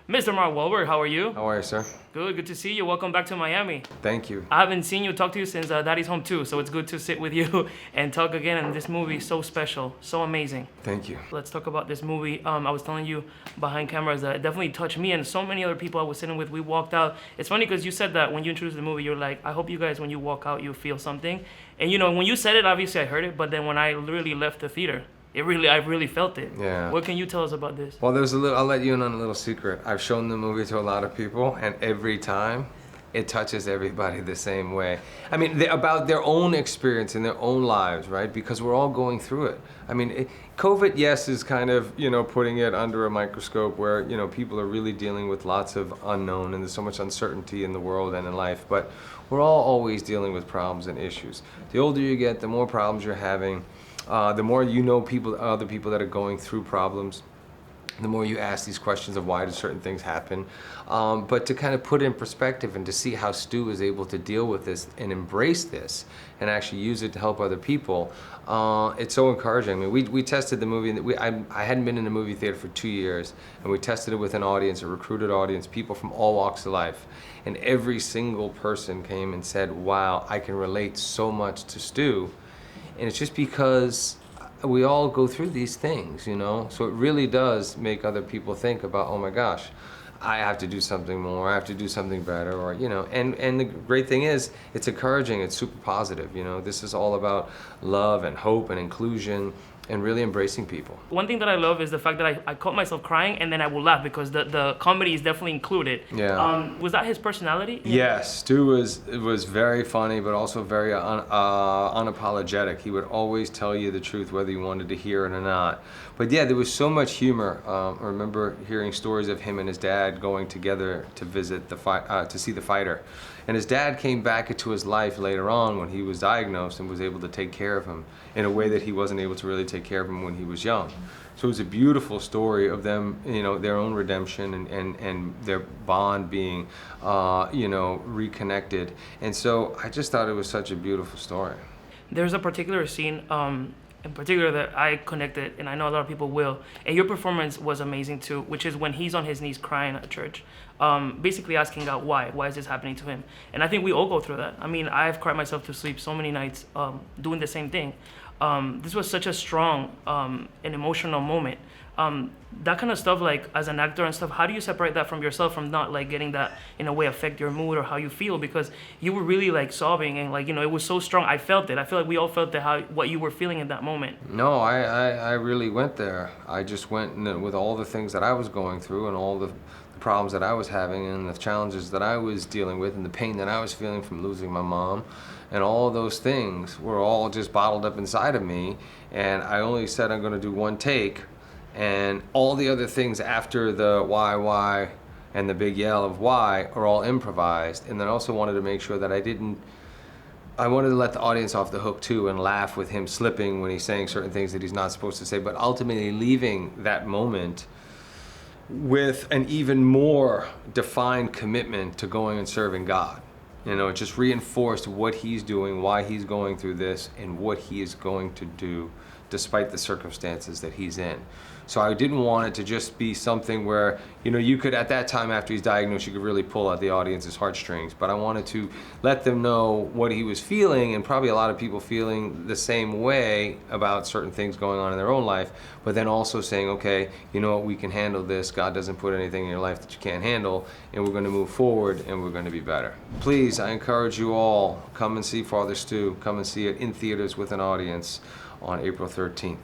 Mr. Mark Wahlberg, how are you? How are you, sir? Good to see you. Welcome back to Miami. Thank you. I haven't seen you, talk to you since Daddy's Home 2, so it's good to sit with you and talk again. And this movie is so special, so amazing. Thank you. Let's talk about this movie. I was telling you behind cameras that it definitely touched me and so many other people I was sitting with. We walked out. It's funny because you said that when you introduced the movie, you're like, I hope you guys, when you walk out, you feel something. And you know, when you said it, obviously I heard it, but then when I literally left the theater, I really felt it. Yeah. What can you tell us about this? Well, I'll let you in on a little secret. I've shown the movie to a lot of people, and every time, it touches everybody the same way. I mean, about their own experience in their own lives, right? Because we're all going through it. I mean, COVID, yes, is kind of, putting it under a microscope where, people are really dealing with lots of unknown, and there's so much uncertainty in the world and in life. But we're all always dealing with problems and issues. The older you get, the more problems you're having. The more you know other people that are going through problems, the more you ask these questions of why do certain things happen. But to kind of put it in perspective and to see how Stu is able to deal with this and embrace this and actually use it to help other people, it's so encouraging. I mean, we tested the movie, and I hadn't been in a movie theater for 2 years, and we tested it with an audience, a recruited audience, people from all walks of life. And every single person came and said, wow, I can relate so much to Stu. And it's just because we all go through these things, So it really does make other people think about, oh my gosh, I have to do something more, I have to do something better, or, And the great thing is, it's encouraging, it's super positive, This is all about love and hope and inclusion and really embracing people. One thing that I love is the fact that I caught myself crying and then I will laugh because the comedy is definitely included. Yeah. Was that his personality? Yes, Stu was very funny, but also very unapologetic. He would always tell you the truth, whether you wanted to hear it or not. But yeah, there was so much humor. I remember hearing stories of him and his dad going together to visit to see the fighter. And his dad came back into his life later on when he was diagnosed and was able to take care of him in a way that he wasn't able to really take care of him when he was young. So it was a beautiful story of them, their own redemption and their bond being, reconnected. And so I just thought it was such a beautiful story. There's a particular scene in particular that I connected, and I know a lot of people will, and your performance was amazing too, which is when he's on his knees crying at church, basically asking God why is this happening to him. And I think we all go through that. I mean, I've cried myself to sleep so many nights doing the same thing. This was such a strong and emotional moment. That kind of stuff, like as an actor and stuff, how do you separate that from yourself, from not like getting that in a way affect your mood or how you feel? Because you were really like sobbing and like, it was so strong. I felt it. I feel like we all felt what you were feeling in that moment. No, I really went there. I just went with all the things that I was going through and all the problems that I was having and the challenges that I was dealing with and the pain that I was feeling from losing my mom. And all those things were all just bottled up inside of me. And I only said I'm going to do one take. And all the other things after the why, and the big yell of why are all improvised. And then I also wanted to make sure that I wanted to let the audience off the hook too and laugh with him slipping when he's saying certain things that he's not supposed to say, but ultimately leaving that moment with an even more defined commitment to going and serving God. It just reinforced what he's doing, why he's going through this, and what he is going to do despite the circumstances that he's in. So I didn't want it to just be something where, you could, at that time after he's diagnosed, you could really pull at the audience's heartstrings. But I wanted to let them know what he was feeling, and probably a lot of people feeling the same way about certain things going on in their own life, but then also saying, okay, you know what, we can handle this. God doesn't put anything in your life that you can't handle, and we're going to move forward, and we're going to be better. Please, I encourage you all, come and see Father Stu. Come and see it in theaters with an audience on April 13th.